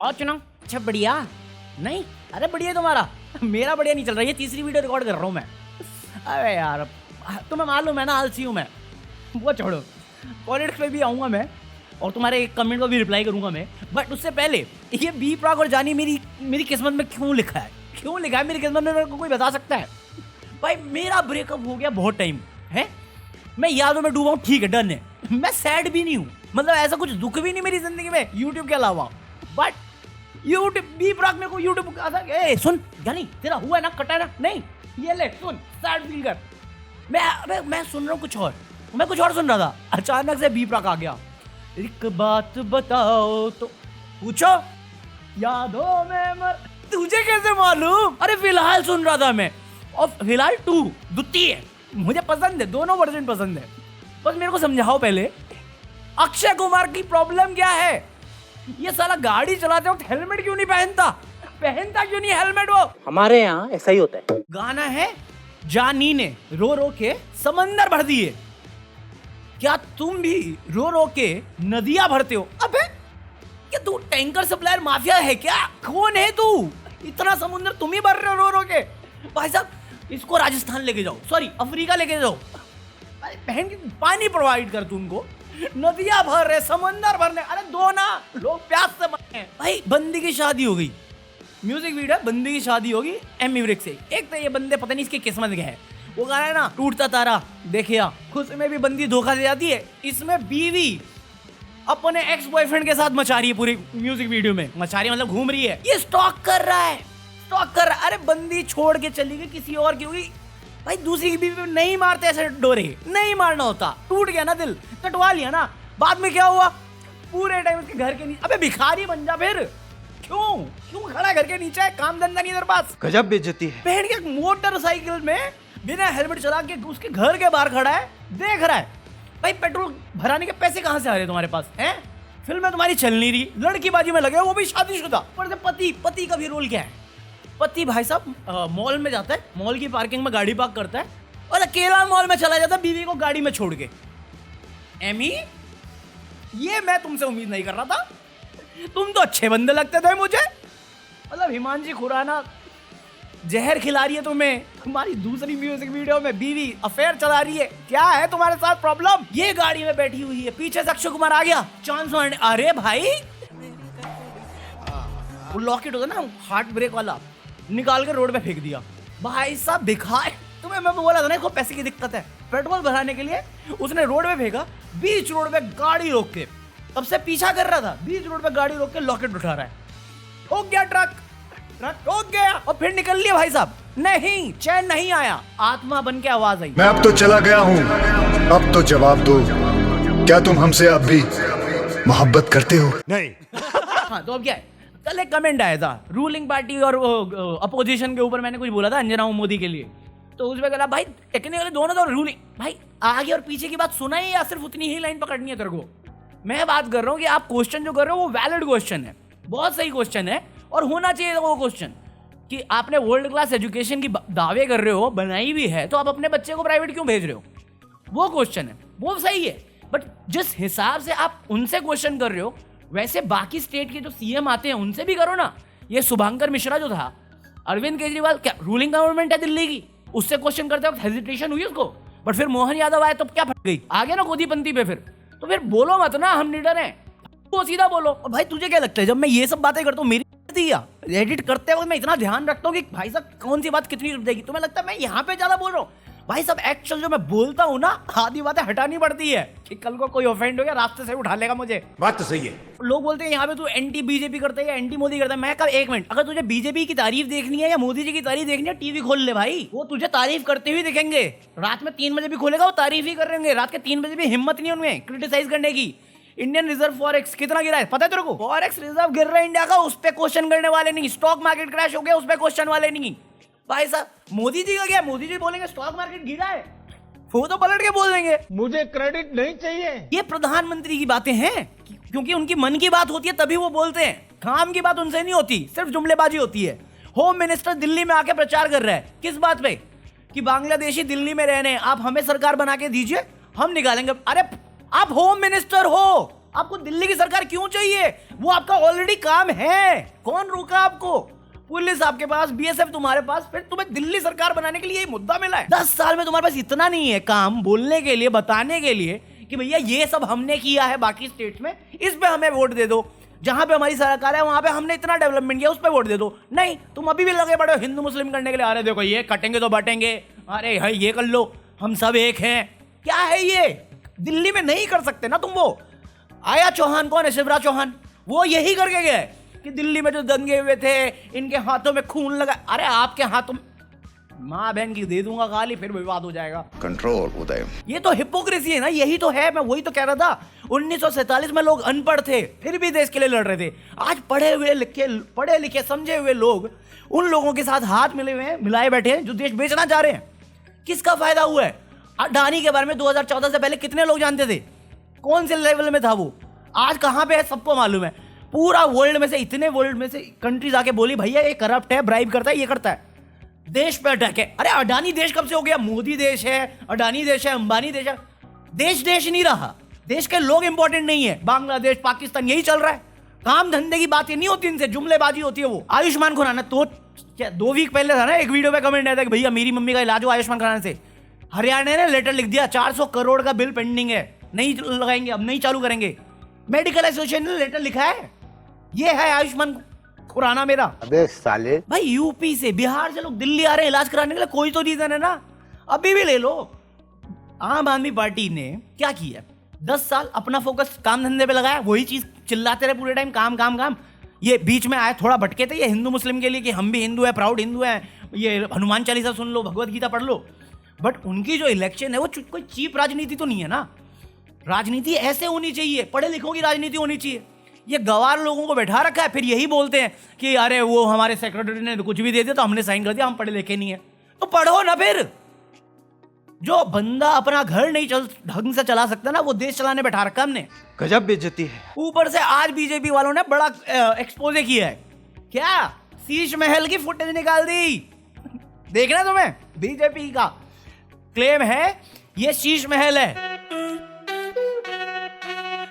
और चुनाव अच्छा बढ़िया नहीं? अरे बढ़िया तुम्हारा मेरा बढ़िया नहीं चल रहा है। ये तीसरी वीडियो रिकॉर्ड कर रहा हूँ मैं। अरे यार तुम्हें मालूम है ना आलसी हूँ मैं। वो छोड़ो, पॉलिटिक्स पे भी आऊँगा मैं और तुम्हारे एक कमेंट को भी रिप्लाई करूँगा मैं। बट उससे पहले ये बी प्राक और जानी मेरी किस्मत में क्यों लिखा है? क्यों लिखा है मेरी किस्मत में? मेरे को कोई बता सकता है? भाई मेरा ब्रेकअप हो गया बहुत टाइम है, मैं यादों में डूबा हूँ, ठीक है डन है। मैं सैड भी नहीं हूँ, मतलब ऐसा कुछ दुख भी नहीं मेरी जिंदगी में यूट्यूब के अलावा। बट यूट्यूब बी प्राक मेरे को यूट्यूब कहा था ए सुन जानी तेरा हुआ है ना, कटा है ना, नहीं ये ले सुन सैड फील कर। मैं सुन रहा हूँ कुछ और, मैं कुछ और सुन रहा था, अचानक से बी प्राक आ गया। एक बात बताओ तो पूछो यादों में मर, तुझे कैसे मालूम? अरे फिलहाल सुन रहा था मैं, और फिलहाल 2 दुत्ती है, मुझे पसंद है, दोनों वर्जन पसंद है। बस मेरे को समझाओ पहले अक्षय कुमार की प्रॉब्लम क्या है? ये साला गाड़ी चलाते वक्त हेलमेट क्यों नहीं पहनता क्यों नहीं हेलमेट? वो हमारे यहाँ ऐसा ही होता है। गाना है जानी ने रो रो के समंदर भर दिए, क्या तुम भी रो रो के नदियां भरते हो? अबे क्या तू टैंकर सप्लायर माफिया है क्या? कौन है तू? इतना समुद्र तुम ही भर रहे हो रो रो के। भाई साहब इसको राजस्थान लेके जाओ, सॉरी अफ्रीका लेके जाओ, बहन की पानी प्रोवाइड कर तू उनको। नदियां भर रहे, समंदर भरने, अरे दो ना, लोग प्यास से मर रहे हैं। भाई बंदी की शादी हो गई, म्यूजिक वीडियो बंदी की शादी होगी एमी विर्क से। एक तो ये बंदे पता नहीं इसकी किस्मत क्या है, वो गाना है ना टूटता तारा देखिया, उसमें भी बंदी धोखा दे जाती है, इसमें बीवी अपने एक्स बॉयफ्रेंड के साथ मचा रही है पूरी म्यूजिक वीडियो में। मचा रही है मतलब घूम रही है, ये स्टॉक कर रहा है। अरे बंदी छोड़ के चली गई किसी और की हुई। भाई दूसरी की बीवी नहीं मारते ऐसे डोरे, नहीं मारना होता, टूट गया ना दिल, कटवा लिया ना, बाद में क्या हुआ? पूरे टाइम उसके घर के नीचे, अबे भिखारी बन जा फिर। क्यों खड़ा घर के नीचे? काम धंधा नहीं तेरे पास? गजब बेइज्जती है। बहन के मोटरसाइकिल में बिना हेलमेट चला के उसके घर के बाहर खड़ा है, देख रहा है। भाई पेट्रोल भराने के पैसे कहां से आ रहे हैं तुम्हारे पास हैं? फिल्म तुम्हारी चल नहीं रही, लड़कीबाजी में लगे हो, वो भी शादीशुदा। पर पति का भी रोल क्या है? पति भाई साहब मॉल में जाता है, मॉल की पार्किंग में गाड़ी पार्क करता है और अकेला मॉल में चला जाता है बीवी को गाड़ी में छोड़ के। एमी ये मैं तुमसे उम्मीद नहीं कर रहा था, तुम तो अच्छे बंदे लगते थे मुझे। मतलब हिमांशी खुराना जहर खिला रही है तुम्हें, तुम्हारी दूसरी म्यूजिक वीडियो में बीवी अफेयर चला रही है, क्या है तुम्हारे साथ प्रॉब्लम? ये गाड़ी में बैठी हुई है, पीछे से अक्षय कुमार आ गया चांस मारने। अरे भाई वो लॉकेट होता ना हार्ट ब्रेक वाला, निकाल के रोड पे फेंक दिया। भाई साहब भिखारी, तुम्हें मैं बोला था ना इसको पैसे की दिक्कत है, पेट्रोल भराने के लिए उसने रोड पे फेंका, बीच रोड पे गाड़ी रोक के, तब से पीछा कर रहा था, बीच रोड पे गाड़ी रोक के लॉकेट उठा रहा है। ठोक गया ट्रक ठोक गया और फिर निकल लिया। भाई साहब नहीं, चैन नहीं आया, आत्मा बन के आवाज आई, मैं अब तो चला गया हूँ, अब तो जवाब दो, क्या तुम हमसे अब भी मोहब्बत करते हो? नहीं। हाँ तो अब क्या है, कल एक कमेंट आया था रूलिंग पार्टी और अपोजिशन के ऊपर, मैंने कुछ बोला था अंजना मोदी के लिए, तो उसमें कहा भाई टेक्निकली दोनों तो रूलिंग, भाई आगे और पीछे की बात सुना है या सिर्फ उतनी ही लाइन पकड़नी है तेरे को? मैं बात कर रहा हूँ कि आप क्वेश्चन जो कर रहे हो वो वैलिड क्वेश्चन है, बहुत सही क्वेश्चन है और होना चाहिए वो क्वेश्चन कि आपने वर्ल्ड क्लास एजुकेशन की दावे कर रहे हो, बनाई भी है, तो आप अपने बच्चे को प्राइवेट क्यों भेज रहे हो? वो क्वेश्चन है, वो सही है। बट जिस हिसाब से आप उनसे क्वेश्चन कर रहे हो, वैसे बाकी स्टेट के जो सीएम आते हैं उनसे भी करो ना। ये शुभंकर मिश्रा जो था, अरविंद केजरीवाल क्या रूलिंग गवर्नमेंट है दिल्ली की, उससे क्वेश्चन करते वक्त हेजिटेशन हुई उसको, बट फिर मोहन यादव आए तो क्या फट गई, आ गया ना गोदीपंथी पे। फिर तो फिर बोलो मत ना हम लीडर हैं, वो सीधा बोलो। और भाई तुझे क्या लगता है जब मैं ये सब बातें करता हूँ, मेरी एडिट करते वक्त मैं इतना ध्यान रखता हूँ कि भाई साहब कौन सी बात कितनी रुक जाएगी? तुम्हें लगता है मैं यहाँ पे ज्यादा बोल रहा हूँ? भाई साहब एक्चुअल जो मैं बोलता हूँ ना, आधी बातें हटानी पड़ती है कि कल को कोई ऑफेंड हो गया रास्ते से उठा लेगा मुझे। बात तो सही है। लोग बोलते हैं यहाँ पे तू एंटी बीजेपी करता है या एंटी मोदी करता है। मैं कब, एक मिनट, अगर तुझे बीजेपी की तारीफ देखनी है या मोदी जी की तारीफ देखनी है, टीवी खोल ले भाई, वो तुझे तारीफ करते हुए दिखेंगे। रात में 3 बजे भी खोलेगा वो तारीफ ही कर रहे रात के 3 बजे भी हिम्मत नहीं उनमें क्रिटिसाइज करने की। इंडियन रिजर्व फॉरेक्स कितना गिरा है पता है तेरे को? फॉरेक्स रिजर्व गिर रहा है इंडिया का, उस पर क्वेश्चन करने वाले नहीं। स्टॉक मार्केट क्रैश हो गया, उस पर क्वेश्चन वाले नहीं। भाई साहब मोदी जी का क्या, मोदी जी बोलेंगे स्टॉक मार्केट गिरा है, वो तो पलट के बोल देंगे मुझे क्रेडिट नहीं चाहिए। ये प्रधानमंत्री की बातें हैं, क्योंकि उनकी मन की बात होती है तभी वो बोलते हैं, काम की बात उनसे नहीं होती, सिर्फ जुमलेबाजी होती है। होम मिनिस्टर दिल्ली में आके प्रचार कर रहा है, किस बात पे? कि बांग्लादेशी दिल्ली में रहने, आप हमें सरकार बना के दीजिए, हम निकालेंगे। अरे आप होम मिनिस्टर हो, आपको दिल्ली की सरकार क्यों चाहिए? वो आपका ऑलरेडी काम है, कौन रोका आपको? पुलिस आपके पास, बीएसएफ तुम्हारे पास, फिर तुम्हें दिल्ली सरकार बनाने के लिए ये मुद्दा मिला है। 10 साल में तुम्हारे पास इतना नहीं है काम बोलने के लिए, बताने के लिए कि भैया ये सब हमने किया है बाकी स्टेट्स में, इस पे हमें वोट दे दो। जहां पे हमारी सरकार है वहां पे हमने इतना डेवलपमेंट किया, उस पे वोट दे दो। नहीं, तुम अभी भी लगे पड़े हो हिंदू मुस्लिम करने के लिए। अरे देखो ये कटेंगे तो बांटेंगे, अरे भाई ये कर लो, हम सब एक हैं। क्या है ये? दिल्ली में नहीं कर सकते ना तुम। वो आया चौहान, कौन है? शिवराज चौहान, वो यही करके गया है कि दिल्ली में जो दंगे हुए थे इनके हाथों में खून लगा। अरे आपके हाथों में माँ बहन की दे दूंगा गाली, फिर विवाद हो जाएगा। कंट्रोल उदय। ये तो हिपोक्रेसी है ना, यही तो है। मैं वही तो कह रहा था, 1947 में लोग अनपढ़ थे फिर भी देश के लिए लड़ रहे थे। आज पढ़े लिखे समझे हुए लोग उन लोगों के साथ हाथ मिलाए बैठे हैं जो देश बेचना चाह रहे हैं। किसका फायदा हुआ है? अडानी के बारे में 2014 से पहले कितने लोग जानते थे? कौन से लेवल में था वो? आज कहां पे है सबको मालूम है। पूरा वर्ल्ड में से, इतने वर्ल्ड में से कंट्रीज आके बोली भैया ये करप्ट है, ब्राइब करता है, ये करता है, देश पे अटैक है। अरे अडानी देश कब से हो गया? मोदी देश है, अडानी देश है, अंबानी देश है। देश नहीं रहा, देश के लोग इंपॉर्टेंट नहीं है। बांग्लादेश, पाकिस्तान, यही चल रहा है। काम धंधे की बात नहीं होती इनसे, जुमलेबाजी होती है। वो आयुष्मान खुराना तो क्या 2 वीक पहले था ना, एक वीडियो पे कमेंट आया था कि भैया मेरी मम्मी का इलाज हो आयुष्मान खुराना से। हरियाणा ने लेटर लिख दिया 400 करोड़ का बिल पेंडिंग है, नहीं लगाएंगे, अब नहीं चालू करेंगे। मेडिकल एसोसिएशन ने लेटर लिखा है। ये है आयुष्मान खुराना मेरा। अबे साले, भाई यूपी से, बिहार से लोग दिल्ली आ रहे हैं इलाज कराने के लिए, कोई तो रीजन है ना। अभी भी ले लो, आम आदमी पार्टी ने क्या किया? 10 साल अपना फोकस काम धंधे पे लगाया, वही चीज चिल्लाते रहे पूरे टाइम, काम काम काम। ये बीच में आए थोड़ा भटके थे ये हिंदू मुस्लिम के लिए कि हम भी हिंदू हैं, प्राउड हिंदू हैं, ये हनुमान चालीसा सुन लो, भगवत गीता पढ़ लो। बट उनकी जो इलेक्शन है वो कोई चीप राजनीति तो नहीं है ना। राजनीति ऐसे होनी चाहिए, पढ़े लिखों की राजनीति होनी चाहिए। ये गवार लोगों को बैठा रखा है, फिर यही बोलते हैं कि अरे वो हमारे सेक्रेटरी ने कुछ भी दे दिया तो हमने साइन कर दिया, हम पढ़े लिखे नहीं है। तो पढ़ो ना फिर। जो बंदा अपना घर नहीं ढंग से चला सकता ना, वो देश चलाने बैठा रखा हमने। गजब बेइज्जती है। ऊपर से आज बीजेपी वालों ने बड़ा एक्सपोजे किया है। क्या? शीश महल की फुटेज निकाल दी। देखना तुम्हें, बीजेपी का क्लेम है ये शीश महल है।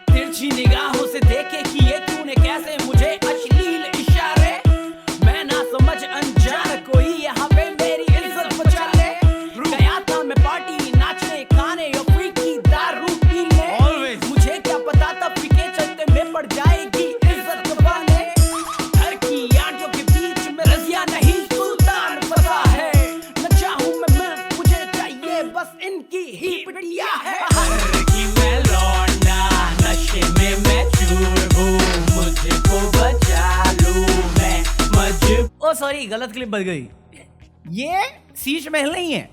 तिरछी निगाहों से देखे कि ये तूने कैसे मुझे अश्लील इशारे, मैं ना समझ अनजान कोई यहाँ पे मेरी इज्जत बचा ले। गया था मैं पार्टी नाचने खाने या फ्रीकी दारू पीने, मुझे क्या पता था पीके चलते में पड़ जाएगी इज्जत दबाने। घर की आंखों के बीच में रजिया नहीं सुल्तान पता है, न चाहूं मैं मिल मुझे चाहिए बस इनकी ही पिटिया है। ओ सॉरी, गलत क्लिप बज गई। ये शीश महल नहीं है,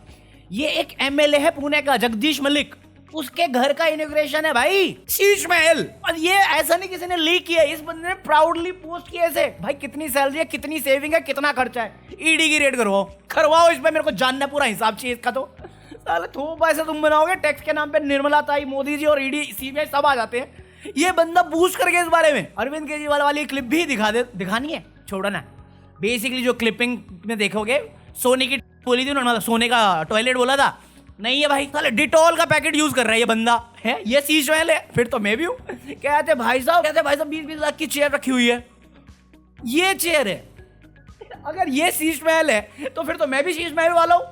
ये एक एमएलए है पुणे का, जगदीश मलिक, उसके घर का इनॉग्रेशन है भाई, शीश महल। और ये ऐसा नहीं किसी ने लीक किया, इस बंदे ने प्राउडली पोस्ट किया ऐसे। भाई कितनी सैलरी है, कितनी सेविंग है, कितना खर्चा है, ईडी की रेड करवाओ इस पे, मेरे को जानना पूरा हिसाब चाहिए इसका। तो साले थोड़ा पैसे तुम बनाओगे, टैक्स के नाम पे निर्मला ताई, मोदी जी और ईडी सीबीआई सब आ जाते हैं। ये बंदा बूस्ट करके इस बारे में अरविंद केजरीवाल वाली क्लिप भी दिखानी है, छोड़ो ना। बेसिकली जो क्लिपिंग में देखोगे, सोने की बोली थी उन्होंने, सोने का टॉयलेट बोला था, नहीं है भाई, साले डिटॉल का पैकेट यूज कर रहा है ये बंदा है। ये शीश महल है, फिर तो मैं भी हूं। कहते भाई साहब 20-20 लाख की चेयर रखी हुई है, ये चेयर है। अगर ये शीश महल है तो फिर तो मैं भी शीश महल वाला हूं।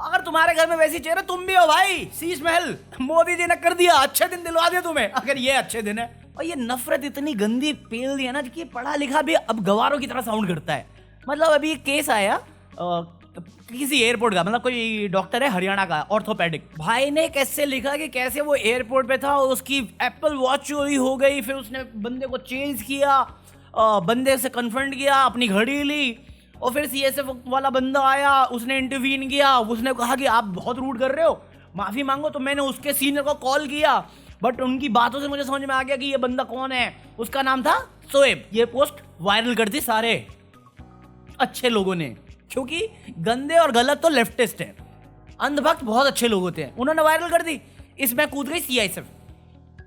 अगर तुम्हारे घर में वैसी चेयर है, तुम भी हो भाई शीश महल। मोदी जी ने कर दिया, अच्छे दिन दिलवा दिया तुम्हें, अगर ये अच्छे दिन है। और ये नफरत इतनी गंदी पेल दी है ना कि पढ़ा लिखा भी अब गवारों की तरह साउंड करता है। मतलब अभी एक केस आया किसी एयरपोर्ट का, मतलब कोई डॉक्टर है हरियाणा का, ऑर्थोपेडिक, भाई ने कैसे लिखा कि कैसे वो एयरपोर्ट पे था, उसकी एप्पल वॉच चोरी हो गई, फिर उसने बंदे को चेंज किया, बंदे से कन्फ्रंट किया, अपनी घड़ी ली, और फिर सीएसएफ वाला बंदा आया, उसने इंटरवीन किया, उसने कहा कि आप बहुत रूड कर रहे हो, माफी मांगो। तो मैंने उसके सीनियर को कॉल किया, बट उनकी बातों से मुझे समझ में आ गया कि ये बंदा कौन है। उसका नाम था शोएब। ये पोस्ट वायरल कर दी सारे अच्छे लोगों ने, क्योंकि गंदे और गलत तो लेफ्टिस्ट है, अंधभक्त बहुत अच्छे लोग होते हैं, उन्होंने वायरल कर दी। इसमें कूद गई सीआईएसएफ,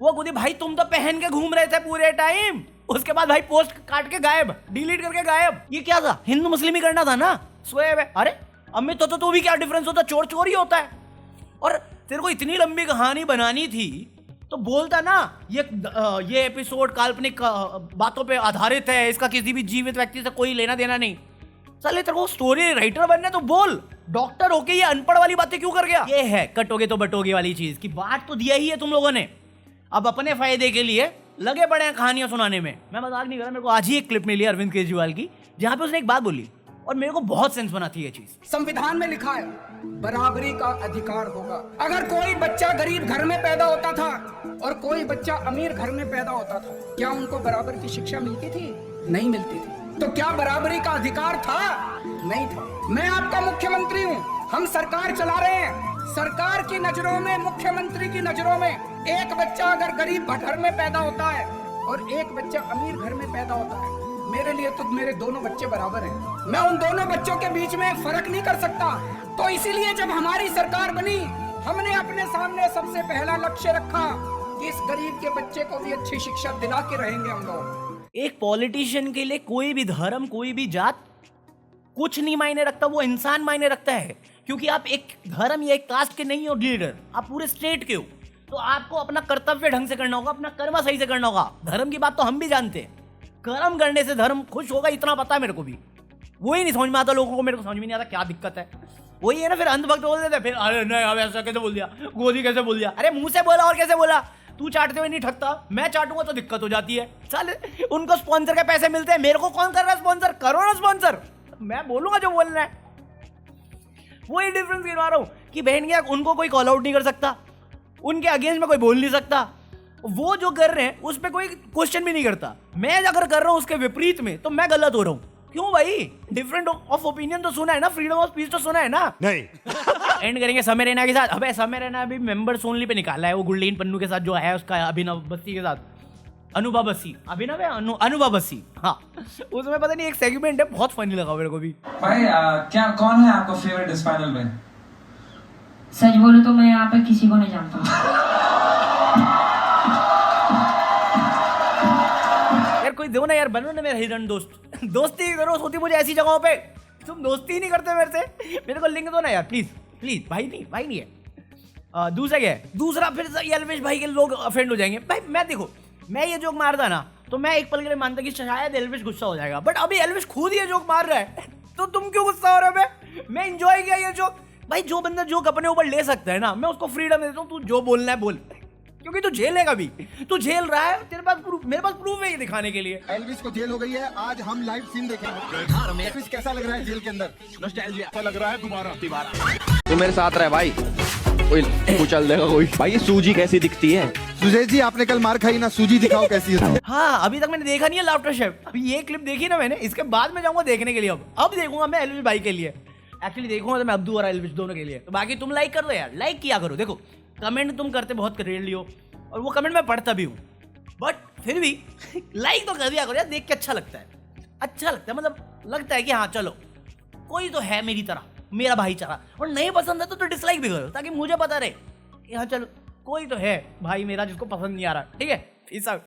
वो कूदी, भाई तुम तो पहन के घूम रहे थे पूरे टाइम। उसके बाद भाई पोस्ट काट के गायब, डिलीट करके गायब। ये क्या था? हिंदू मुस्लिम ही करना था ना, शोएब है। अरे अमित तो तू भी क्या डिफरेंस होता, चोर चोर ही होता है। और तेरे को इतनी लंबी कहानी बनानी थी तो बोलता ना ये एपिसोड काल्पनिक बातों पे आधारित है, इसका किसी भी जीवित व्यक्ति से कोई लेना देना नहीं। चले तेरे को स्टोरी राइटर बनना है तो बोल, डॉक्टर होके ये अनपढ़ वाली बातें क्यों कर गया? ये है कटोगे तो बटोगे वाली चीज की बात तो दिया ही है तुम लोगों ने, अब अपने फायदे के लिए लगे पड़े हैं कहानियां सुनाने में। मैं मजाक नहीं कर रहा, मेरे को आज ही एक क्लिप मिली अरविंद केजरीवाल की जहां पे उसने एक बात बोली और मेरे को बहुत सेंस बनाती है चीज। संविधान में लिखा है बराबरी का अधिकार होगा। अगर कोई बच्चा गरीब घर में पैदा होता था और कोई बच्चा अमीर घर में पैदा होता था, क्या उनको बराबर की शिक्षा मिलती थी? नहीं मिलती थी। तो क्या बराबरी का अधिकार था? नहीं था। मैं आपका मुख्यमंत्री हूँ, हम सरकार चला रहे हैं। सरकार की नजरों में, मुख्यमंत्री की नजरों में एक बच्चा अगर गरीब घर में पैदा होता है और एक बच्चा अमीर घर में पैदा होता है, मेरे लिए तो मेरे दोनों बच्चे बराबर हैं। मैं उन दोनों बच्चों के बीच में फर्क नहीं कर सकता। तो इसीलिए जब हमारी सरकार बनी, हमने अपने सामने सबसे पहला लक्ष्य रखा कि इस गरीब के बच्चे को भी अच्छी शिक्षा दिला के रहेंगे हम लोग। एक पॉलिटिशियन के लिए कोई भी धर्म, कोई भी जात कुछ नहीं मायने रखता, वो इंसान मायने रखता है। क्योंकि आप एक धर्म या एक कास्ट के नहीं हो लीडर, आप पूरे स्टेट के हो, तो आपको अपना कर्तव्य ढंग से करना होगा, अपना कर्म सही से करना होगा। धर्म की बात तो हम भी जानते हैं, कर्म करने से धर्म खुश होगा इतना पता है मेरे को भी। वही नहीं समझ में आता लोगों को, मेरे को समझ में नहीं आता क्या दिक्कत है। वही है ना, फिर अंधभक्त बोल देते, फिर अरे नहीं अब ऐसा कैसे बोल दिया, गोदी कैसे बोल दिया। अरे मुंह से बोला और कैसे बोला? तू चाटते हुए नहीं ठगता, मैं चाटूंगा तो दिक्कत हो जाती है। चल उनको स्पॉन्सर के पैसे मिलते हैं, मेरे को कौन कर रहा है स्पॉन्सर? करो ना स्पॉन्सर, मैं बोलूंगा जो बोलना है। वही डिफरेंस गिनवा रहा हूं कि बहन क्या उनको कोई कॉल आउट नहीं कर सकता, उनके अगेंस्ट में कोई बोल नहीं सकता, वो जो कर रहे हैं उस पर कोई क्वेश्चन भी नहीं करता। मैं अगर कर रहा हूं उसके विपरीत में तो मैं गलत हो रहा हूं। क्यों भाई? डिफरेंट ऑफ ओपिनियन तो सुना है ना, फ्रीडम ऑफ स्पीच तो सुना है ना। नहीं एंड करेंगे समय रैना के साथ। अबे समय रैना अभी मेंबर्स ओनली पे निकाला है, वो गुरलीन पन्नू के साथ जो है उसका, अभिनव बस्सी के साथ, अनुभा बस्सी, अभिनव है अनुभा बस्सी, हाँ उसमें पता नहीं एक सेगमेंट है, बहुत फनी लगा मेरे को भी। भाई क्या कौन है आपका फेवरेट इस पैनल में? सच बोलूं तो मैं यहाँ पे किसी को नहीं जानता। यार कोई दो ना यार, बनो ना मेरा हिरन दोस्त। दोस्ती की जरूरत होती मुझे ऐसी जगहों पे, तुम दोस्ती ही नहीं करते मेरे से। मेरे को लिंक दो ना यार प्लीज प्लीज। भाई नहीं है। दूसरा क्या है? दूसरा फिर एल्विश भाई के लोग अफेंड हो जाएंगे। भाई मैं देखो, मैं ये जोक मारता ना तो मैं एक पल के लिए मानता कि शायद एल्विश गुस्सा हो जाएगा, बट अभी एल्विश खुद ये जोक मार रहा है तो तुम क्यों गुस्सा हो रहे हो? मैं एंजॉय किया ये जोक। भाई जो बंदा जोक अपने ऊपर ले सकता है ना, मैं उसको फ्रीडम देता हूँ, तू जो बोलना है बोल, क्योंकि तू झेलेगा भी, तू झेल रहा है, तेरे पास प्रूफ, मेरे पास प्रूफ है ये दिखाने के लिए। एल्विस को जेल हो गई है, आज हम लाइव सीन देखेंगे। एल्विस कैसा लग रहा है जेल के अंदर? नॉस्टैल्जिया ऐसा लग रहा है दोबारा। तू मेरे साथ रहे भाई, कोई कुचल देगा कोई। भाई ये सूजी कैसी दिखती है? सुजय जी आपने कल मार खाई ना, सूजी दिखाओ कैसी है। हाँ अभी तक मैंने देखा नहीं है लाफ्टर शेफ, अभी ये क्लिप देखी ना मैंने, इसके बाद मैं जाऊंगा देखने के लिए। अब देखूंगा मैं एल्विश भाई के लिए, एक्चुअली देखूंगा तो मैं अब्दू और एल्विश दोनों के लिए। तो बाकी तुम लाइक कर दो यार, लाइक किया करो। देखो कमेंट तुम करते बहुत रेयरली हो और वो कमेंट मैं पढ़ता भी हूँ, बट फिर भी लाइक तो कर दिया करो यार, देख के अच्छा लगता है। अच्छा लगता है, मतलब लगता है कि हाँ चलो कोई तो है मेरी तरह, मेरा भाईचारा। और नहीं पसंद है तो डिसलाइक भी करो, ताकि मुझे पता रहे कि हाँ चलो कोई तो है भाई मेरा जिसको पसंद नहीं आ रहा। ठीक है, पीस आउट।